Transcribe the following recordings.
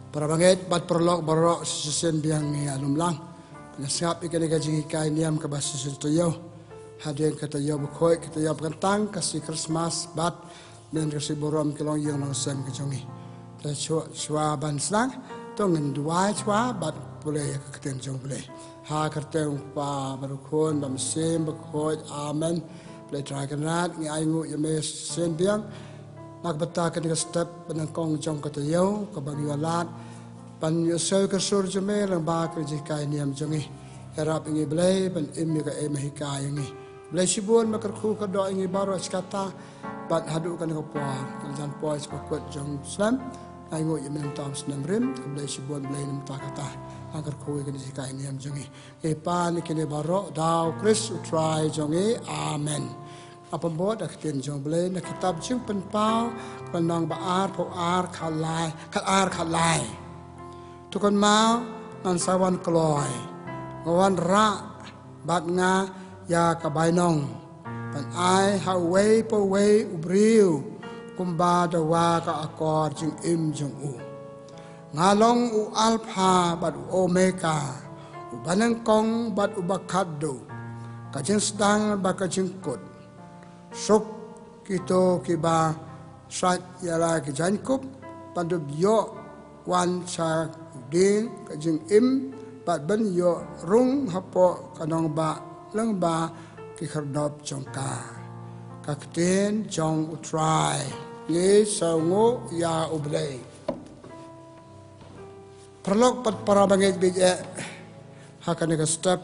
Para bangit bat perlok borok sesen biang ni alum lang. Nasap ikan ikan jingkai niam ke bahasa setuyo. Hadiah kata yo berkoi kita yo berkentang kasih Christmas bat dan kasih borom kelong yang nongsen kejongi. Kita cua ban senang tong dua cua bat boleh keteng jong boleh. Ha keteng pa berkon bamsim berkoi amen. Boleh terakanat ngi aingu yame sen biang. Nak betah ketika step penangkong jong kata yo ke bagi walat pan yosel ke sur jeme lang ba ke jikai niam jongi harap ingi belai pan imi ke emahika yangi belai sibun makarku ke do ingi baru kata bat hadu kan ko puan kan pois pakut jong Snem aingo yemen tam Snem rim belai sibun belai nim ta kata agar ko ke jikai niam jongi e pan kene baru daw Chris try jongi amen. Apa buat dah keten jong boleh nak kitab jing penpau penang baar poar khalai tukon mau nan sawan kloy ngawan ra bat nga ya kabainong pan ai haway po way ubriu kumba dawa ka akor jing im jong u ngalong u alpha bat u omega u banang kong bat u bakado kajing sedang bakajing kut sok kito kiba sat yala ke Jingkyrkhu pandub yo wan sa din kajing im pat ben yo rung hapo kanong ba lang ba ki khardop jongka kakten jong utrai ye saungo ya ublay perlok pat para bangit bije hakane ka step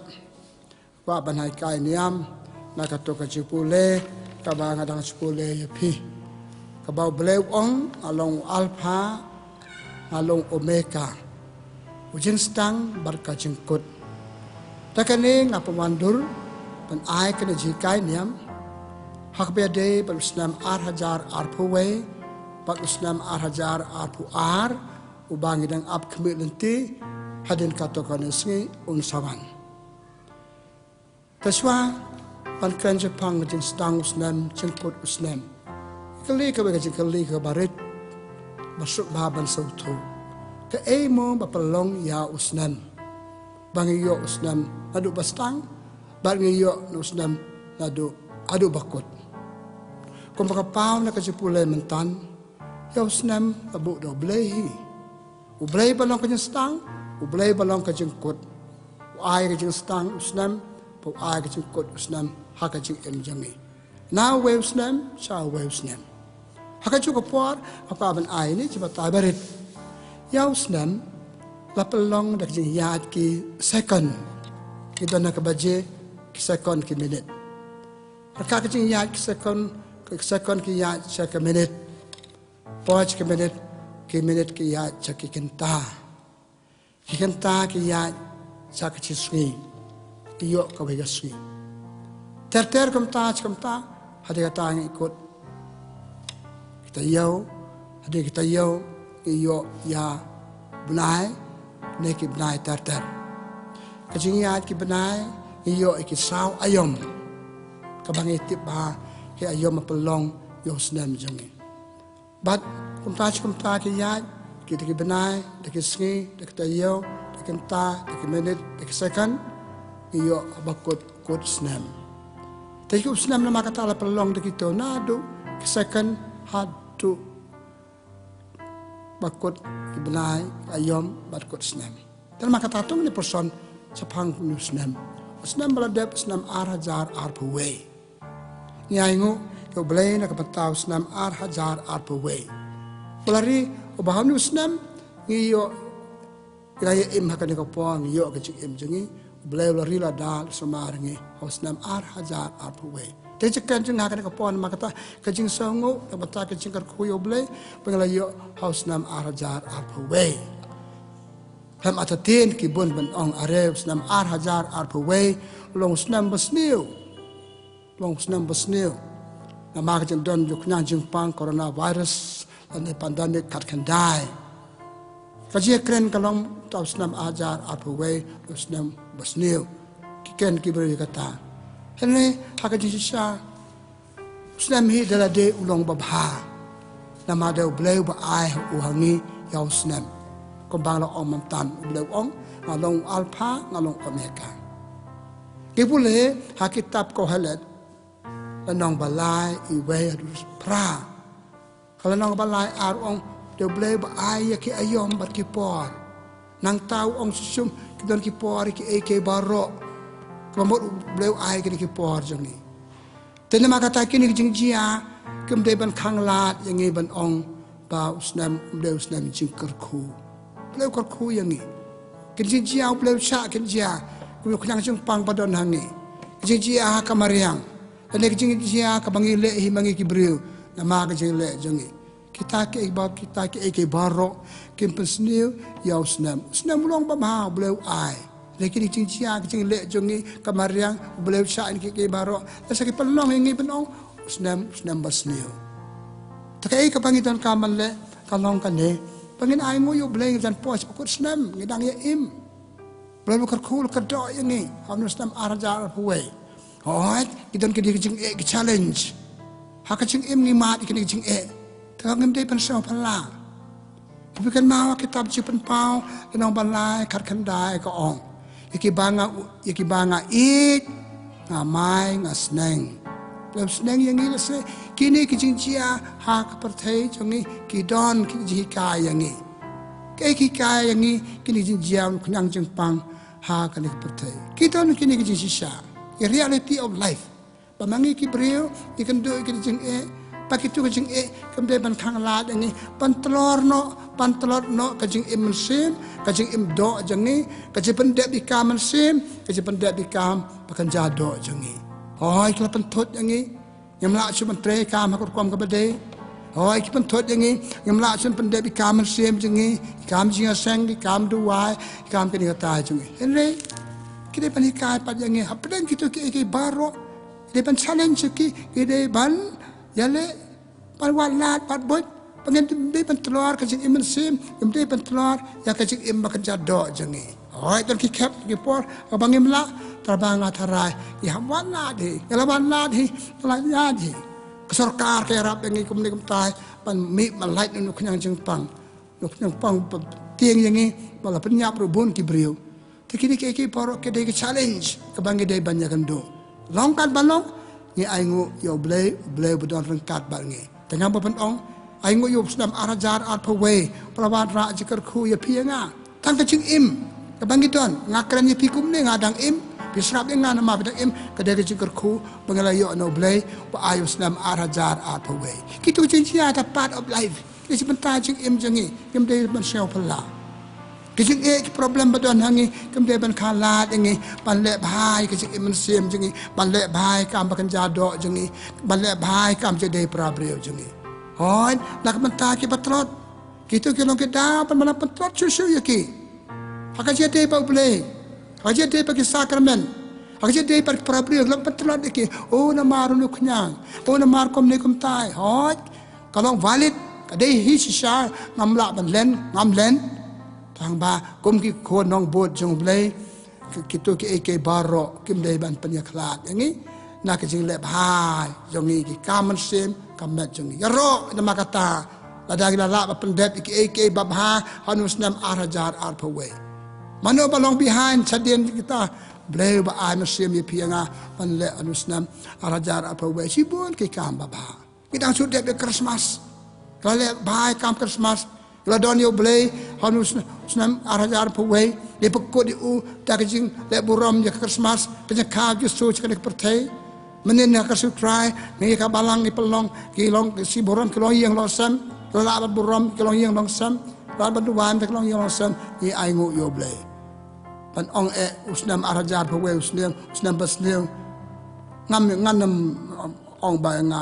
wa banai kai niam nakato ka jipule kabang adang sepule yapi kabau belew ong along alpha along omega ujin stang barka jingkut takane ngapa mandur pan ai kena jikai niam hak bede pan Snem hajar arpuwe pan Snem hajar arpu ar ubang idang ap kemit lenti hadin katokan sengi unsawan taswa pan kan Jepang jing stang Snem jingkut Snem kali ka baga jing kali ka barit masuk baban sautu ka emo bapalong ya Snem bangiyo Snem adu bastang bangiyo Snem adu bakut kung pagkapaw na kajipulay mentan ya Snem abu do blehi ublay balong ka jing stang ublay balong ka jingkut uay ka jing stang Snem po ay ka jingkut Snem haka jing em jangi now wave Snem cha wave Snem haka juga puar apa ban ai ni coba tabarit yaw Snem lapelong dak jing yat ki second ki dona ka baje ki second ki minute haka ka jing yat ki second ki yat cha ka minute poj ki minute ki yat cha ki kenta ki yat cha ka chisngi ki yo ka baga sui ter kamta hadi kata ang ikut kita yau iyo ya benai neki benai ter kajingiat ki benai iyo iki saw ayom kabang itip ba ki ayom mapelong yo Snem jangi but kamta ki yat kita ki benai deki sengi deki tayo deki ta deki minute deki second iyo abakut kut Snem tapi Snem nama kata ala pelong de kita nado second hadu bakut ibnai ayom bakut Snem dan maka kata tu ni person sepang nu Snem beladap Snem hajar arpuwe ni aingu yo belai nak betau Snem hajar arpuwe pelari obaham nu Snem ngiyo gaya im hakani ko pong yo ke im jengi belai lari la dal semaringi Snem hajar arpuwe tejekan jeng hakan kapon makata kajing songo bata kajing Jingkyrkhu yo belai pengalayo Snem hajar arpuwe ham atatin kibun ben ong are Snem hajar arpuwe long Snem besniu nama kajing don yuknya jingpang coronavirus dan pandemik katkandai kajing keren kalong tau Snem hajar arpuwe Snem besniu kiken kiberi kata hene hakaji sisa Snem hi dala de ulong babha nama de bleu ba ai uhangi yaw Snem bang lo ong mamtan bleu ong ngalong alpha ngalong omega kipule hakitab Kohelet lanong balai iwe harus pra kalau nong balai ar ong de bleu ba ay ki ayom bat kipor nang tau ong susum kidon kipor ki eke baro kemot bleu ay ki kipor jongi tena makata kini jingjia kemde ban khanglat yangi ban ong ba Snem bleu Snem Jingkyrkhu bleu Jingkyrkhu yangi jingjia bleu sha jingjia ku khang jung pang padon hangi jingjia kamariang ane jingjia ka bangile hi mangi kibriu nama ka jingle jongi kita ke eke baro kim pensniu yau Snem ulong ba ma bleu ai lekini jingjia ka jingle jongi kamariang bleu sha ni ke baro sa ki pelong yangi benong Snem basniu takai ka pangitan kamanle kalong kane pangin ay mo yo bleng jan pos pokot Snem ngidang ya im bleu Jingkyrkhu kerdo yangi hamno Snem arajar huwe hoit idon ke jing e challenge hakaching im ngi mat ikini jing e tangam dei pan so pala bukan mau kitab jipen pau kenong balai khat khandai ko ong iki banga ik ngamai ngasneng lem sneng yang ni se kini ki jingjia ha ka perthei jongi ki don ki ji kai yang ni ki kai yang ni kini jingjia knang jeng pang ha ka ni perthei ki don kini ki jingjia the reality of life pamangi ki breu ikan do ki jing e pakitu ki jing e kamde ban khang la yang ni pantlor no ka jing im sim ka jing im do jangi ka jipen de bi kam sim ka jipen de bi kam pakan ja do jangi hoi kala pentot yangi yamla chuman tre kam hakor kom ka bade hoi ki pentot yangi yamla chun pende bi kam sem jangi kam jinga sang di kam duwai kam ke ni ta jangi henre kide pani kai pa yangi hapden kitu ke baro de pan challenge ki de ban yale pan walat pat bot pengen de pan telur ka jing im sem de pan telur ya ka jing im makan jado jangi hoi ton ki kep ki por abang imla terbang atarai ya wana dielawan di telanya di kesorkar ke rap yang ikum ni kumtai pan mi malait nu kenyang jengpang nu kenyang pang tiang yang ni malah penyap rubun kibriu tikini ke porok ke de challenge ke bangi de banyak endo longkat balong ni aingu yo blay budon rengkat bangi tengah papan ong aingu yo Snem arajar at paway pelawat ra Jingkyrkhu ya pianga tang ke jing im ke bangi don ngakran ye pikum ni ngadang im bisrap yang nama bidang im kedai Jingkyrkhu pengelayo no blay wa ayu Snem arajar at paway kitu jingjia ta part of life ni sebentar jing im jangi kim de ban sel pala kijing e problem badon hangi kim de ban khala dengi ban le bhai kijing im sem jangi ban le bhai kam bakan jado jangi ban le bhai kam je de prabreu jangi hoi nak menta ki patrot kitu kilong ke da pan mana patrot susu yaki hakaje de pa blay hakaje de pa ki sakramen hakaje de pa prabreu lang patrot yaki oh na maru nu knyang oh na mar kom ne kom tai hoi kalong valid kadai hi sisa ngamla ban len ngam len tang ba kum ki ko nong bot jong blay kitu ki eke baro kim dei ban panya khlat yangi na ka jing le bhai jongi ki kaman sem kamet jongi yaro na makata ladagi la ba pendet ki eke babha hanu Snem arajar ar paway mano balong behind sadien kita blay ba ai sem ye pianga pan le anu Snem arajar ar paway sibon ki kam babha kita sudah be Christmas kale bhai kam Christmas la don yo blay hanu Snem arajar paway le pekot di u ta jing le buram ya Christmas kenya ka gi so chane perthai menen na ka su try ni ka balang ni pelong ki long si buram ki long yang long sam la ba buram ki long yang long sam la ba duwan ki long yang long sam ni ai ngo yo blay pan ong e Snem arajar paway Snem basneu ngam ong ba nga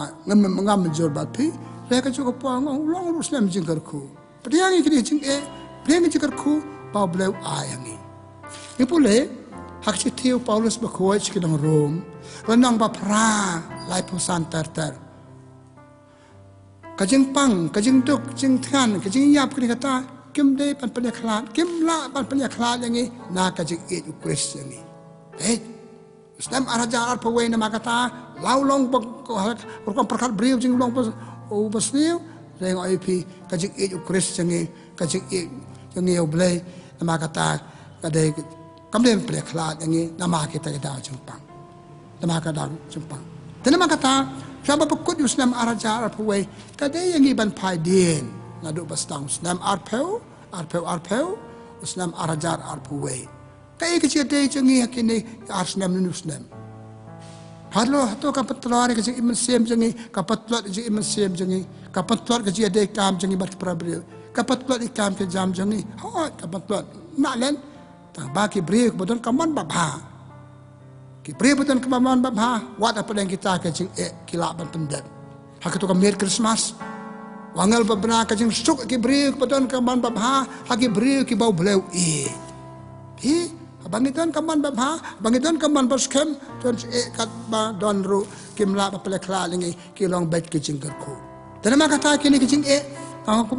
ngam jor ba pi le ka chu ko pa ngong long Snem Jingkyrkhu Priang ikini jing e, priang Jingkyrkhu pau bleu ayangi. Ipule hak sitiu Paulus bakoi chikidang Rom, renang ba pra lai pusan ter. Kajing pang, kajing duk, kajing than, kajing yap kini kata kim de pan penyaklat, kim la pan penyaklat yangi na kajing it ukris yangi. Snem arajar pawai nama kata lau long berkam perkat beriu jing long pas ubasniu. Reng IP kajik it ukris jangi kajik it yang ni boleh nama kata kadai kemudian boleh kelat yang ni nama kita dah jumpang nama kata jumpang dan nama kata siapa pekut you Snem arajar arpaway kadai yang ni ban pai din ngadu bastang Snem arpeu Snem arajar arpaway kai kecil deh jangi kini Snem nu Snem Hato kapatlar ke iman sem jangi kapatlar ke iman sem jangi kapatlar ke dia kam jangi bat prabril kapatlar ikam ke jam jangi ha kapatlar nak len ta baki break bodon kaman babha ki break bodon kaman babha wat apa yang kita ke jing kilap ban pendek hak tu mer Christmas wangal babna ke jing suk ki break bodon kaman babha hak ki break ki bau bleu bangitan kaman babha bangitan kaman baskem tuan kat ba don ru kimla ba pele kla lingi kilong bet ke Jingkyrkhu dan ma kata kini ke jing aku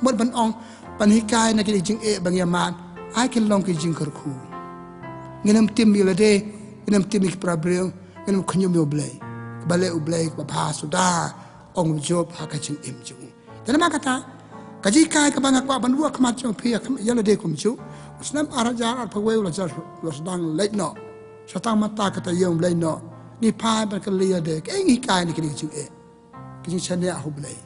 mod ban ong panikai na ke jing bang yaman ai kilong ke Jingkyrkhu nginam tim yulade nginam tim ik prabril nginam khnyum yo blai bale u blai babha suda ong job ha ka jing jung dan ma kata kaji kai ka bang akwa ban wa kmat jong pia yalade kum ju Snem arajar arpaway la jar sedang late no satang mata kata yong late no ni pai ban kelia de ngi kai ni kini jing kini chane a hublai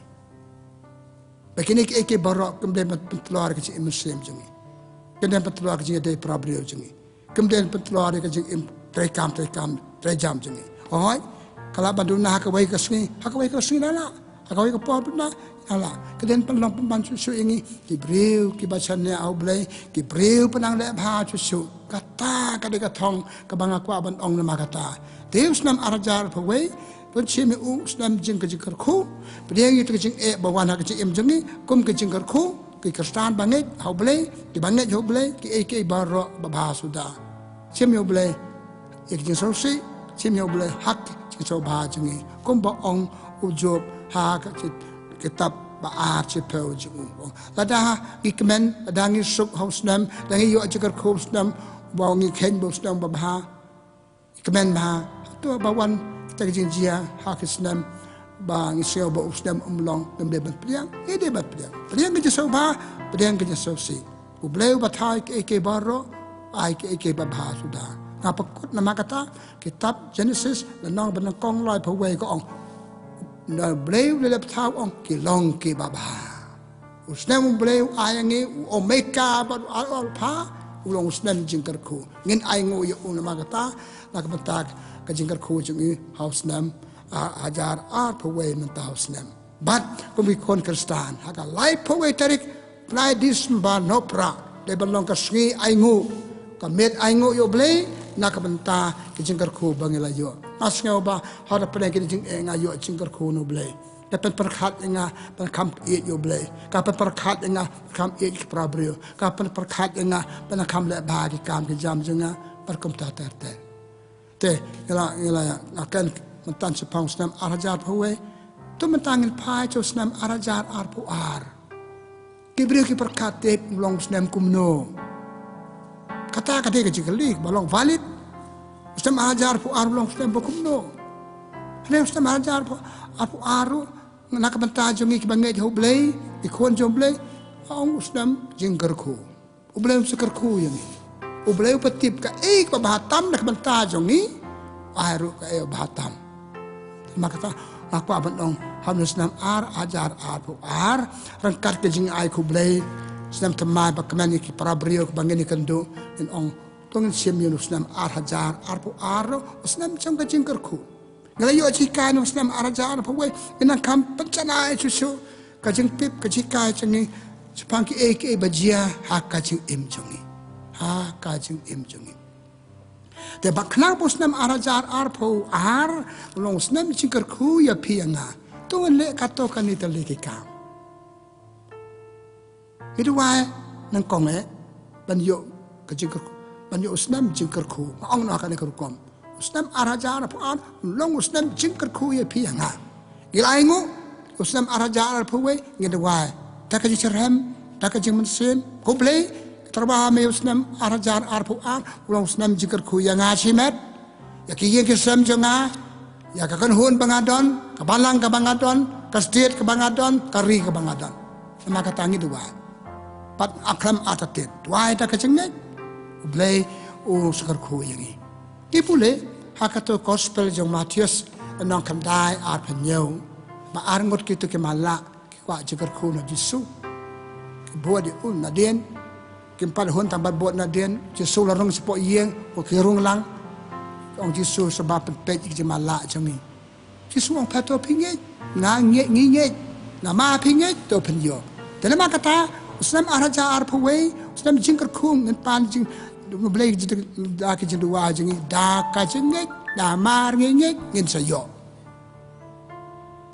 bakini ke barok kemudian pentelur ke jing muslim jing kemudian pentelur ke jing de prabriyo jing kemudian pentelur ke jing trekam trejam jing oi kala baduna hakawai ke sini la hakawai ke por na ala kemudian penlong pemban susu ini kibriu kibacane au blai kibriu penang le bha susu kata kadai katong kabang aku aban ong nama kata Deus Snem arajar pawai pun chimi u Snem Jingkyrkhu pediang itu kecing bawan hak kecing jengi kum ke Jingkyrkhu ki kristan banget au blai ki banget au blai ki baro babha suda chimi au blai ik jing sosi chimi au blai hak jing so bha jengi kum ba ong ujob ha ka kitab baar cepeu jung lada ikmen adangi suk haus Snem dangi yo Jingkyrkhu Snem wangi ken bo Snem babha ikmen ma to bawan tajing jia hak Snem bang sel bo Snem umlong dem ban pliang ide bat pliang ke soba pliang ke sosi ubleu bathai ke baro ai ke babha suda ngapakut nama kata kitab Genesis lenong benangkong loi pawai ko ong na bleu le tau ong kilong ki baba Snem bleu ayangi omeka ba alpa ulong Snem Jingkyrkhu ngin ai ngo yo nama kata nak bentak ke Jingkyrkhu jungi haus Snem ajar pawai mentah haus Snem but kumi kon kristan haka lai pawai tarik lai dismba nopra de belong ke sngi ai ngo kamet ai ngo yo bleu nak benta ke Jingkyrkhu bangila yo asngau ba hada pernah ke jing ngayo Jingkyrkhu no blai dapat perkhat nga perkam yo blai kapan perkhat nga kam prabriyo kapan perkhat nga penakam le bagi kam ke jam jenga perkum ta terte te ila akan mentan sepang Snem arajar phawe tu mentangin pai cho Snem arajar arpu ar kibriyo ki perkhat te long Snem kumno kata ke jikalik balong valid Snem ajar pu aru long Snem bokumno ne Snem ajar pu aru nak benta jongi kibangai ho blai ikon jom blai ong Snem Jingkyrkhu ublai Jingkyrkhu yang ublai petip ka ba bahatam nak benta jongi aru ka bahatam maka aku aban ong ham Snem ajar pu ar rangkat ke jing ai ku blai Snem temai bakmani ki prabriyo bangeni kendo in ong tong sim yun Snem arajar arpu aro Snem changka Jingkyrkhu ngalayo chikai no Snem arajar arpu we inang kam pancana susu kajing pip kajikai changi sepangki eke bajia ha kajing im jongi te bakna po Snem arajar arpu ar long Snem Jingkyrkhu ya pianga tong le kato kanita leki kam itu why nang kong banyo ke Jingkyrkhu banyo Snem Jingkyrkhu ong na ka ne kurkom Snem arajar pu an long Snem Jingkyrkhu ye pianga gilaingo Snem arajar pu we ngede why taka jicherem taka jingmensim koble terba me Snem arajar pu an long Snem Jingkyrkhu ya ngasimet ya ki ke Snem jonga ya ka kan hun bangadon ka bangadon ka state ka bangadon ka ri ka bangadon sama katangi dua pat aklam atatit wai ta kacengek blay u Jingkyrkhu yangi ki pule hakato gospel jong Matius nong kandai ar penyau ma ar ngot kitu ke malak ki kwa Jingkyrkhu na Jisu buat di un na den kim pat hon tambat buat na den Jisu larung sepo yeng ko kirung lang ong Jisu sebab pet ki malak jong ni Jisu ong pato pingit nga nge na ma pingit to penyo tena ma kata Snem araja arpaway Snem Jingkyrkhu ngan pan jing blay da ki jing dua jing da ka jingek da mar ngek ngin sayo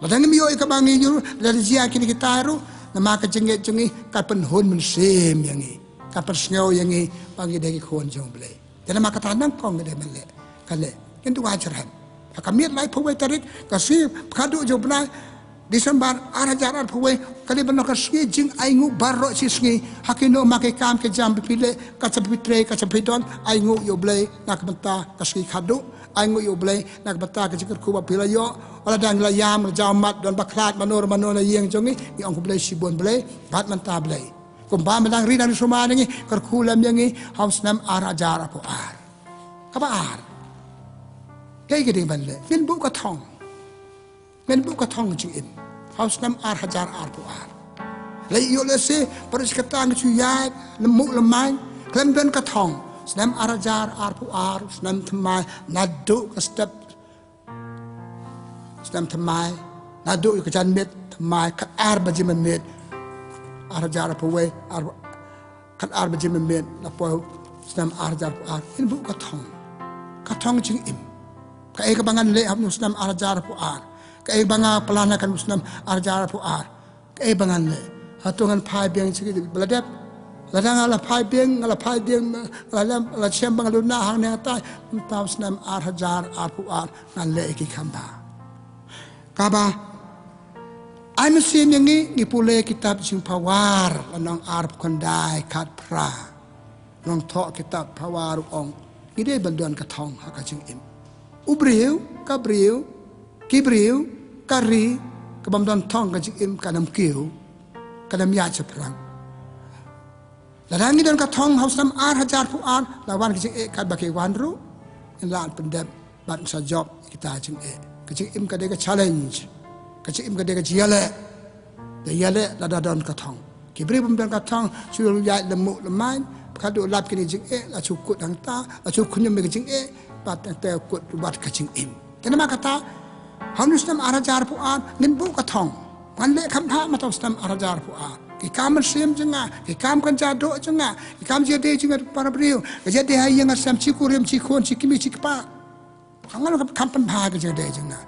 ladang mi yo ka bangi yo la jia kini kitaru na ma ka jingek jingi ka pen hon men sem yangi ka pen snyo yangi bangi de ki khon jong blay tena ma kata nang kong de mele kale kin dua jarhan ka miet lai paway tarik ka si khadu jo bna Disember arajar arpaway kali bano ka sngi jing aingu barro si sngi hakino make kam ke jam pile ka chapitre ka chapidon aingu yo blay nak banta ka sngi khadu aingu yo blay nak banta ka Jingkyrkhu ba pila yo wala dang la yam jamat don baklat manor manona yeng jongi ni ong blay sibon blay bat manta blay kumba madang ri dan suma ngi Jingkyrkhu lam yangi haus nam arajar apo ar kaba ar kay gede balle fin bu ka thong men bu ka thong jing in haus nam ar hajar ar pu ar lai yo le se Parish katang chu ya lemu lemai klem ben ka thong Snem ar hajar ar pu ar Snem thamai nadu ka step Snem thamai nadu ka jan met thamai ka ar bajiman met ar hajar pu we ar kat ar bajiman met na po Snem ar hajar pu ar in bu ka thong jing in ka e ka bangan le hab nu Snem ar hajar pu ar kay banga pelana kan Snem arjar pu ar kay bangan le hatungan phai biang chi bladep ladang ala phai biang la chem bang luna hang ne ta taw Snem arjar ar pu ar nan le ki khamba kaba I'm seeing ni pule kitab jing pawar anong ar kondai khat pra nong tho kitab pawar ong ni de banduan ka thong ha ka jing im ubriu ka briu Kibriu, kari, kebamdan tong kajik im kanam kiu, kanam ya ceprang. Larangi dan katong haus nam ar hajar pu ar, lawan kajik kat baki wanru, in laan pendep bat sa job kita jing kajik im kadega challenge, kajik im kadega jiale, de yale lada dan katong. Kibriu bamdan katong chul ya lemu lemai, kadu lap kini jing la cukut hang ta, la cukut nyum kajik bat te kut bat kajik im. Kenapa kata Hanus Snem arajar pu ar ngin bu ka thong kan le kham tha ma taw Snem arajar pu ar ki kam sim jinga ki kam kan ja do jinga ki kam je de jinga parabriu ka je de hayang sam chi kurim chi khon chi kimi chi pa hangal kam pan pha ka je de jinga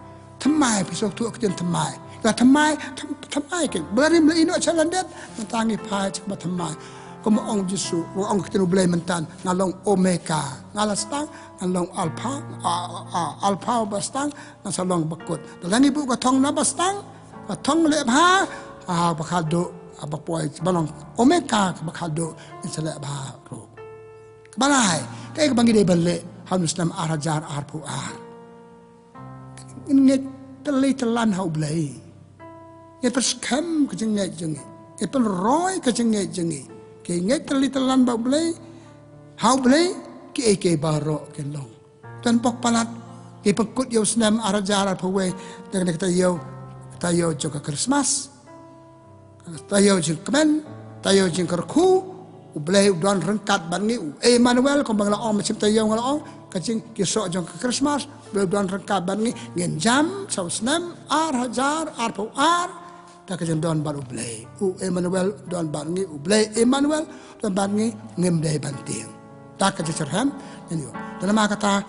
thamai pi sok tu ak jen thamai ka thamai ke barim le ino chalandet tangi pha chi ba thamai ko mo ong Jisu mo ong kitenu blay mentan ngalong omega ngalastang ngalong alpha bastang nasalong bakut dalang ibu ka thong na bastang ka thong le bha bakhado abapoy balong omega bakhado insala bha ro balai kay bangi de balle Hanus Snem arajar ar pu ar nget tali talan hau blay ye perskam ka jenge ye pel roy ka jenge ke ngai tali talan ba blay hau blay ke baro ke long tan pok palat ke pekut yo Snem arajar paway dengan tayo joka Christmas tayo jing kemen tayo Jingkyrkhu blay don rengkat bangi Emmanuel ko bang la om macam tayo ngala ong kacing kisok jong Christmas blay don rengkat bangi ngen jam so Snem arajar paw ar tak kejam don baru blay Emmanuel don bangi blay Emmanuel don bangi ngem dai banting tak kecerham ini dalam kata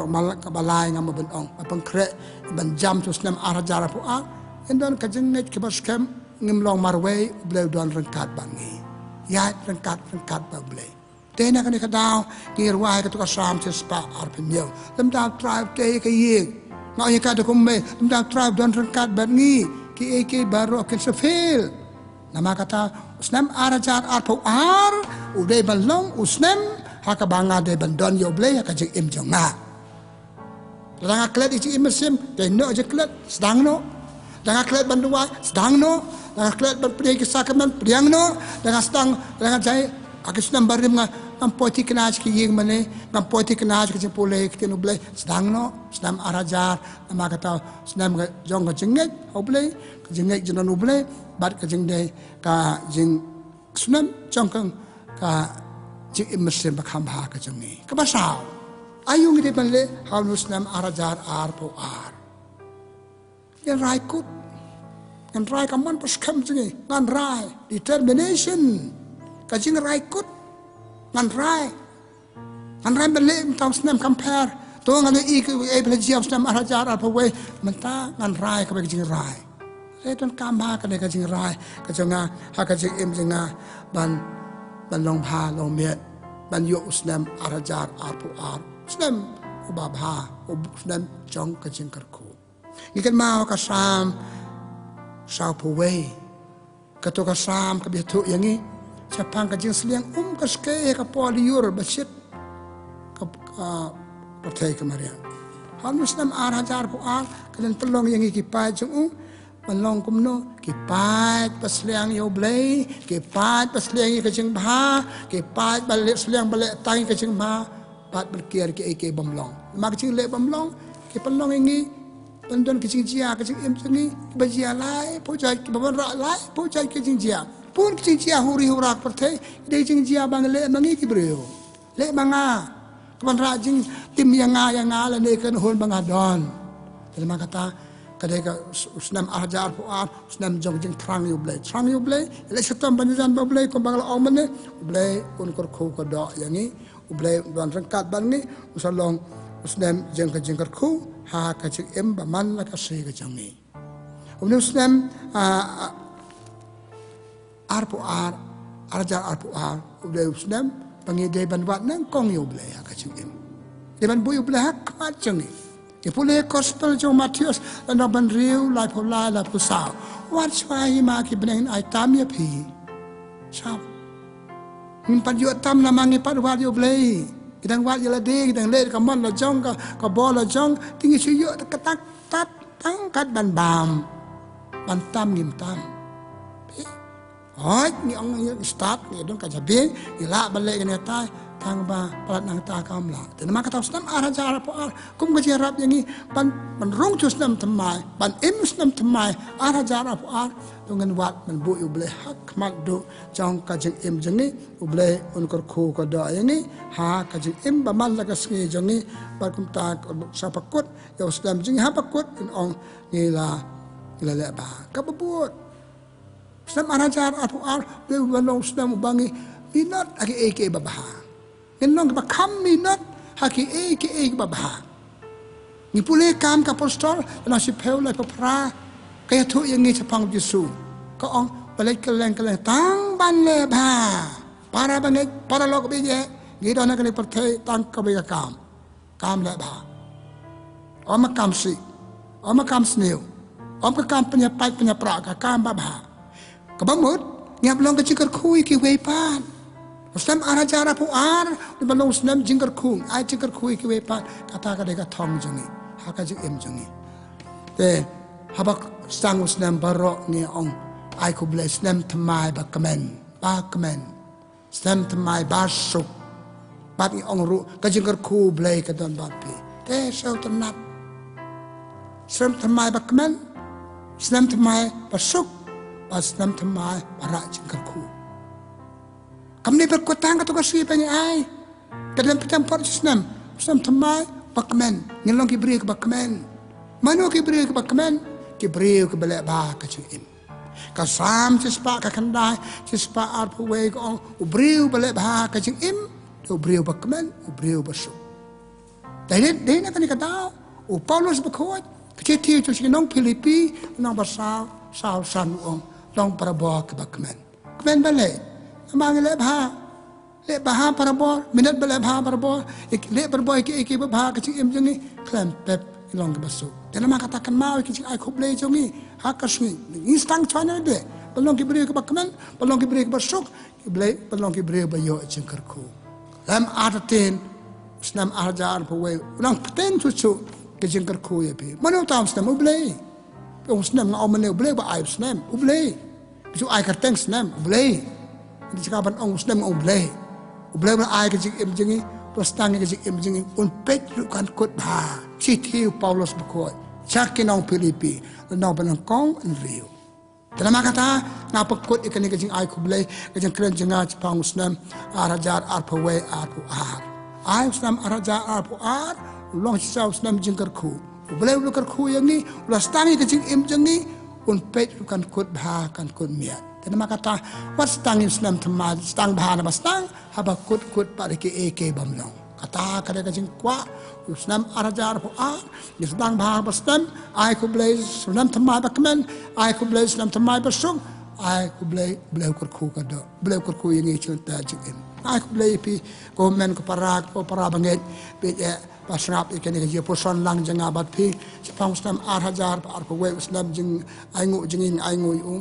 malak balai ngam ben ong apang kre ban jam tu Snem arajar pu a endon kajeng net ke baskem ngem long marway blay don rengkat bangi ya rengkat ba blay tena kan kadau ngir wai ka tu ka sam che spa arpenyo lam da tribe te ke yeng ngai ka de kum me lam da tribe don rengkat bangi ki baru akan sefil nama kata Snem arajar pu ar uday balong Snem haka banga de bandon yo blay haka jing im jonga Ranga klet isi imesim, kay no aja klet, sedang no. Dengan kelet bandua sedang no, dengan kelet berpria kisah kemen priang no, dengan sedang dengan jai aku sedang barim ngam poti kenaj ki yeng mane, ngam poti kenaj ki jempole ki nuble sedang no, sedang arajar nama kata sedang jong ka jengek oble, ka jengek jeno nuble, bat ka jengde ka jeng sedang jong ka jeng immersim bakam ha ka jengi. Ka basau. Ayung ide banle haunu sedang arajar ar po ar. Yang raikut, yang rai kaman paskam jengi, ngan rai determination, kajing raikut, ngan rai balik tahu senam compare, tu ngan belajar senam arajar apa way, mentah ngan rai kepada kajing rai, saya tuan kamha kepada kajing rai, kajengah kajing jengah ban long bha long miat, ban yuk senam arajar apa senam ubabha, senam jong Jingkyrkhu. Ikan mau kasam sao puway kato kasam kabiatu yang ni siapang kajing seliang kaske ka poliur basit ka pertai kemarin hanus nam arajar puar kalian pelong yang kipai jung melong kumno kipai pasliang yo blay kipai pasliang kajing bah kipai balik seliang balik tai kajing bah pat berkir ke bomlong mak kajing le bomlong ki pelong yang ni Pendon kecing jia kecing emcengi bajia lai pojai baban rak lai pojai kecing jia pun kecing jia huri hurak pertai dei kecing jia bang le mangi ki breu le manga kaban rak jing tim yang nga la ne kan hon bang adon terima kata kadai ka senam ajar puar senam jong jing trang yu blai le setam banjan blai ko bang la om ne blai Jingkyrkhu ko do yang ni blai don rangkat bang ni usalong Snem Jingkyrkhu ha kajik baman la kasih kajang ni. Kemudian Snem arpu arajar arpu udah Snem pengidai banwat nang kong yu blay ha kajik Deban bu yu blay ha kajang ni. Ipuleh gospel jong Matius dan ban riu lai pulai lai pusau. Wat swai ma ki beneng ai tam ya pi. Sap. Himpan yu tam na mangi padwat yu blay. Kita buat jalan deh, kita lihat kaman la jong ka bol la jong, tinggi suyuk ketak tat tangkat ban bam, ban tam ngim tam. Hoi, ni orang start ni dong kajabe, ila balik ni tai, tang ba pelat nang ta kam la. Dan mak kata Snem arajar apa kum gajarap yang ni ban rong tu Snem temai, ban Snem temai arajar apa dengan wat man bu yu boleh hak mak do jong kajing jengi boleh Jingkyrkhu ko do yang ni ha kajing ba man la kasngi jengi ba kum ta sa pakut yo Snem jengi ha pakut ong ni la le ba ka bubut Snem arajar apa le balong Snem bangi minat agi babaha nong ba kam minat haki babaha ni pule kam ka apostol na si peu la pra kaya tu yang ni cepang Yesus ko ong balik keleng tang ban le ba para bangai para lok beje ni dona kali pertai tang ka be kam le ba om kam si om kam sneu om ka kam punya pra ka kam ba ka bamut ngap long ka Jingkyrkhu ki we pan Snem arajar puar di balong Snem Jingkyrkhu ai Jingkyrkhu ki we pan kata ka de ka thong jengi ha ka jing jengi te habak sang Snem barok ni ong ai ku bless Snem temai ba kemen Snem temai basuk bat ni ong ru ka Jingkyrkhu blay ka don bat pi te sau tenap Snem temai ba kemen Snem temai basuk ba Snem temai bara Jingkyrkhu kamni berkotang ka to ka si pa ni ai kadang pitang por Snem temai ba kemen ngilong ki bri ka ba kemen mano ki bri ka ba kemen ki bri ka bele ba ka chuim kasam cispa ka kandai cispa arpu we ko ubriu bele ba ka chuim ubriu ba kemen ubriu ba su dai na kan ka dau u Paulus ba ko ka ti chu nong Filipi nong ba sao san ong long para bo ka ba kemen bele amang le ba para bo minat bele ba para bo le para bo ki ba ka chuim jengi klam pep ilong ke basuk. Dan nama katakan mau kecik ai kublai jongi hakasui. Instang chana de. Belong ki beri ke bakman, belong ki beri ke basuk, belong ki beri bayo Jingkyrkhu. Lam arten Snem ajar pawe. Ulang peten cucu ke Jingkyrkhu ya pi. Mana tahu Snem ublai. ông Snem ngau meneu boleh ba ai Snem boleh bisu ai kerteng Snem boleh di cakapan ông Snem ngau boleh ba ai ke jing em jingi terus tangi ke jing em jingi un pet lukan kot ba sitiu Paulus bakoi chakin ong Filipi nong panang kong en riu dalam kata ngapa kot ikan ke jing ai ku boleh ke jing keren jenga pang Snem arajar arpawe arpu ar ai Snem arajar arpu ar long sau Snem Jingkyrkhu boleh Jingkyrkhu yang ni ulas tangi ke jing em jingi un pet lukan kot ba kan kot miat dalam kata wat tangi Snem temad stang ba na stang haba kot pada ke eke bamlong kata kada ke jing kwa Snem arajar arpu ar ni stang ba Snem ai ku boleh Snem temad bakmen ai ku boleh Snem temad basung ai ku boleh Jingkyrkhu kada boleh Jingkyrkhu yang ni cerita jing em ai ku boleh pi komen ko para banget pe pasrap ikan ni je poson lang janga bat pi sepang Snem arajar arpu we Snem jing aingu jingin aingu u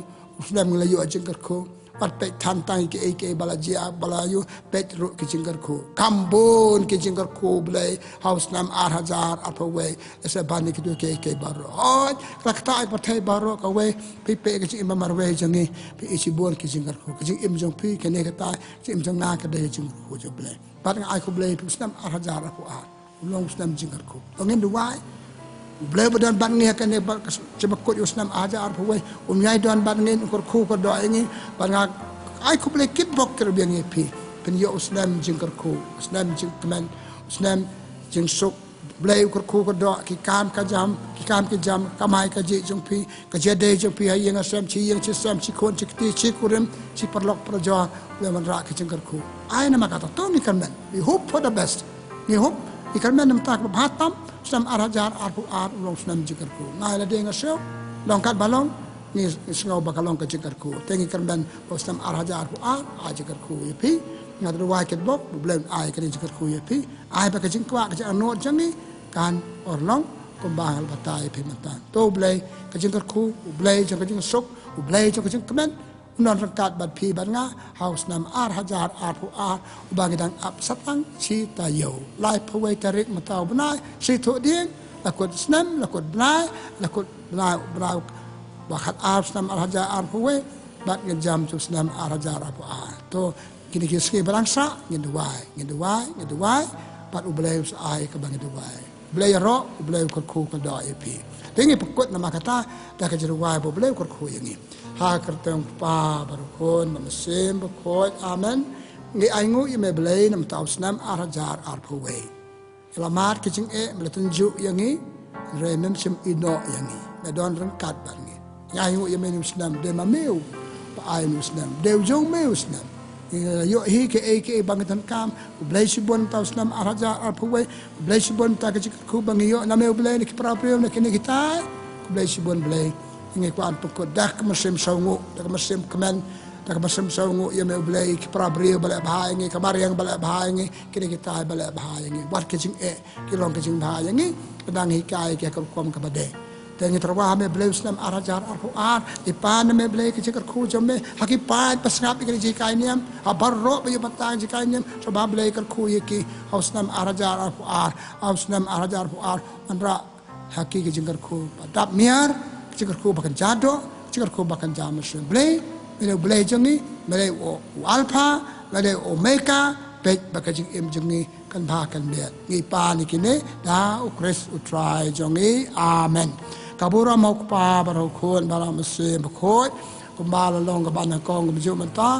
Snem ngelayu Jingkyrkhu pat pe tantang ke eke balajia balayu pet ru ke Jingkyrkhu kambon ke Jingkyrkhu boleh haus Snem arajar arpu we ese bani ke ke baro oi lakta ai pathai baro ka we pi pe ke imam marwe jangi pi isi bon ke Jingkyrkhu ke jing im jong pi ke ne kata im jong na ke de Jingkyrkhu jo boleh pat ai ku boleh Snem arajar arpu ar long Snem Jingkyrkhu ngin duai boleh badan ban ngi kan ne coba kot Snem aja arpu we nyai don ban ngi Jingkyrkhu ko do ngi ban ai ku boleh kit bok ke biang ngi pi pen yo Snem Jingkyrkhu Snem jingkmen Snem jingsuk boleh Jingkyrkhu ko do ki kam ka jam kamai ka ji jong pi ka jede jong pi ai nga Snem chi yang chi Snem chi kon chi ti chi kurim chi perlok praja le man ra ke Jingkyrkhu ai na makata to ni kan men we hope for the best ni hope ikan men nam tak bahatam Snem arajar arpu ar long Snem Jingkyrkhu ngai la de nga sel long kat balong ni sngau bakalong ke Jingkyrkhu tengi kan men Snem arajar arpu ar a Jingkyrkhu pi ngadru wa ket bok blem ai ke Jingkyrkhu pi ai ba ke jingkwa ke anot jangi kan orlong kumbang batai pi matan to blai ke Jingkyrkhu blai jang ke jing sok blai jang ke jing kemen non rangkat bat pi bat nga haus Snem arajar arpu ar ubangidang ap satang si tayo lai pawai tarik matau benai si tu ding lakut Snem lakut blai bakat ar Snem arajar arpu we bat ngejam tu Snem arajar arpu ar to kini kiski barangsa ngeduai bat ublai ai ke bang ngeduai blai ro ublai Jingkyrkhu ke do pi tengi pekut nama kata dah ke jeruai ublai Jingkyrkhu yang ni ha kerteng pa barukon mamesim bakoi amen ngi aingu ime blai nam tau Snem arajar arpu we Lamare ke jing meletunju yang ni remem sim ino yang ni medon rengkat bang ni aingu ime nim Snem de mameu pa ai nim Snem de jong meu Snem yo hi ke bangitan kam blai sibon tau Snem arajar arpu we blai sibon ta ke Jingkyrkhu bang yo na meu blai ni pra na kini kita blai sibon blai ingi kuan pukut dah kemesim saungu dah kemesim kemen dah kemesim saungu ya me blai ki prabri bala bahai ngi kamar yang bala bahai ngi kini kita bala bahai ngi buat ke jing ki long ke jing bahai ngi pedang hikai ke kom ke bade tengi terwa me blai Snem arajar arpu ar ipan me blai ke Jingkyrkhu jome haki pat pasngap ke jikai niam abarro be batang jikai niam coba blai Jingkyrkhu yeki haus Snem arajar arpu ar haus Snem arajar arpu ar andra haki ke Jingkyrkhu padap miar Jingkyrkhu bahkan jado Jingkyrkhu bahkan jamas blai blai jengi blai o alpha blai omega pet bahkan jing em jengi kan bahkan dia ngi pa ni kini da ukres utrai jongi amen kabura mau pa barokon balam se bakoi kumbala long ka ban kong bju mata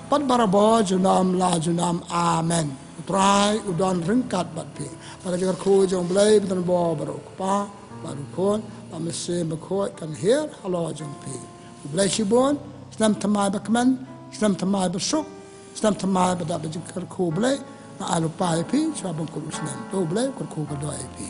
pat barabo junam la junam amen utrai udon ringkat bat pi pada Jingkyrkhu jong blai beton bo barok pa barokon Mesin bakoi kan hier halo jong pi blai sibon Snem tamai bakman Snem tamai basuk Snem tamai badab Jingkyrkhu blai na alu pai pi sabon ku Snem to blai Jingkyrkhu ko do pi